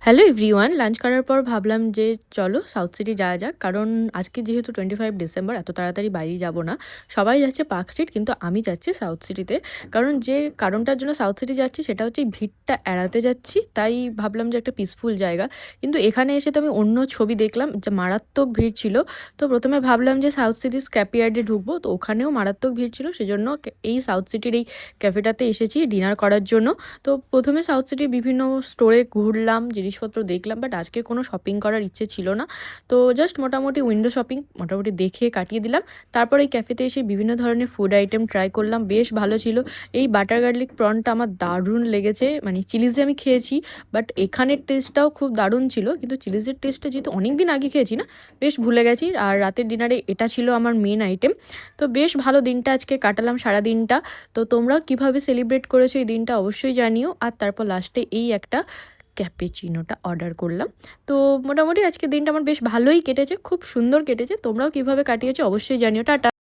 Hello everyone, lunch করার পর ভাবলাম যে চলো সাউথ সিটি যাওয়া যাক। কারণ আজকে যেহেতু 25 ডিসেম্বর, এত তাড়াতাড়ি বাইরে যাব না। সবাই যাচ্ছে পার্ক স্ট্রিট, কিন্তু আমি যাচ্ছি সাউথ সিটিতে। কারণ যে কারণটার জন্য সাউথ সিটি যাচ্ছি সেটা হচ্ছে এই ভিড়টা এড়াতে যাচ্ছি। তাই ভাবলাম যে একটা পিসফুল জায়গা। কিন্তু এখানে এসে তো আমি অন্য ছবি দেখলাম, যে মারাত্মক ভিড় ছিল। তো প্রথমে ভাবলাম যে সাউথ সিটি স্ক্র্যাপইয়ার্ডে ঢুকবো, তো ওখানেও মারাত্মক ভিড় ছিল। সেজন্য এই সাউথ সিটির এই ক্যাফেটাতে এসেছি ডিনার করার জন্য। তো প্রথমে সাউথ সিটির বিভিন্ন স্টোরে ঘুরলাম, জিনিসপত্র দেখলাম, বাট আজকে কোনো শপিং করার ইচ্ছে ছিল না। তো জাস্ট মোটামুটি উইন্ডো শপিং মোটামুটি দেখে কাটিয়ে দিলাম। তারপর এই ক্যাফেতে এসে বিভিন্ন ধরনের ফুড আইটেম ট্রাই করলাম, বেশ ভালো ছিল। এই বাটার গার্লিক প্রনটা আমার দারুণ লেগেছে। মানে চিলিজে আমি খেয়েছি, বাট এখানের টেস্টটাও খুব দারুণ ছিল। কিন্তু চিলিজের টেস্টটা যেহেতু অনেক দিন আগে খেয়েছি না, বেশ ভুলে গেছি। আর রাতের ডিনারে এটা ছিল আমার মেন আইটেম। তো বেশ ভালো দিনটা আজকে কাটালাম, সারা দিনটা। তো তোমরাও কিভাবে সেলিব্রেট করেছো এই দিনটা অবশ্যই জানিও। আর তারপর লাস্টে এই একটা ক্যাপেচিনোটা অর্ডার করলাম। তো মোটামুটি আজকের দিনটা আমার বেশ ভালোই কেটেছে, খুব সুন্দর কেটেছে। তোমরাও কিভাবে কাটিয়েছো অবশ্যই জানিও। টাটা।